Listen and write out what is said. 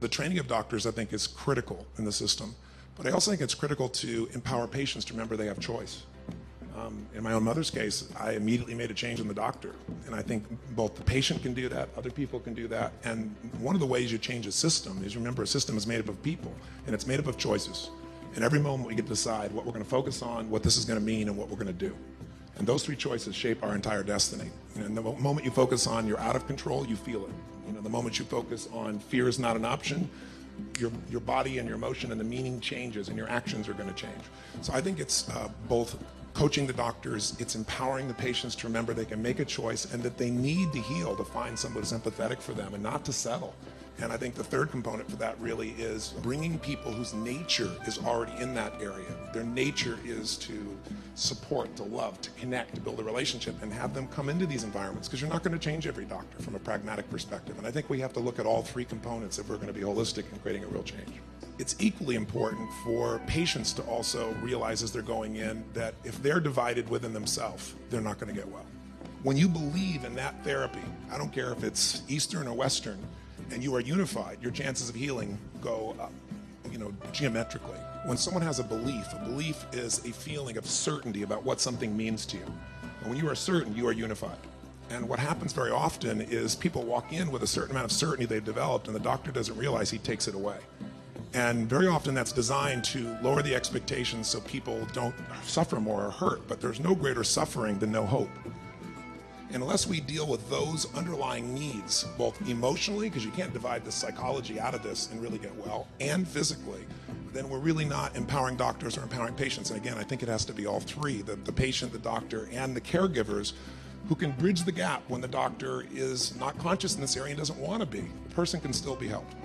The training of doctors, I think, is critical in the system, but I also think it's critical to empower patients to remember they have choice. In my own mother's case, I immediately made a change in the doctor, and I think both the patient can do that, other people can do that, and one of the ways you change a system is, remember, a system is made up of people, and it's made up of choices. And every moment we get to decide what we're going to focus on, what this is going to mean, and what we're going to do. And those three choices shape our entire destiny. And the moment you focus on you're out of control, you feel it. The moment you focus on fear is not an option, your body and your emotion and the meaning changes, and your actions are going to change. So I think it's both coaching the doctors, it's empowering the patients to remember they can make a choice and that they need to heal to find someone who's empathetic for them and not to settle. And I think the third component for that really is bringing people whose nature is already in that area. Their nature is to support, to love, to connect, to build a relationship, and have them come into these environments, because you're not going to change every doctor from a pragmatic perspective. And I think we have to look at all three components if we're going to be holistic in creating a real change. It's equally important for patients to also realize as they're going in that if they're divided within themselves, they're not going to get well. When you believe in that therapy, I don't care if it's Eastern or Western, and you are unified, your chances of healing go up, geometrically. When someone has a belief is a feeling of certainty about what something means to you. And when you are certain, you are unified. And what happens very often is people walk in with a certain amount of certainty they've developed, and the doctor doesn't realize he takes it away. And very often that's designed to lower the expectations so people don't suffer more or hurt, but there's no greater suffering than no hope. And unless we deal with those underlying needs, both emotionally, because you can't divide the psychology out of this and really get well, and physically, then we're really not empowering doctors or empowering patients. And again, I think it has to be all three, the patient, the doctor, and the caregivers, who can bridge the gap when the doctor is not conscious in this area and doesn't want to be. The person can still be helped.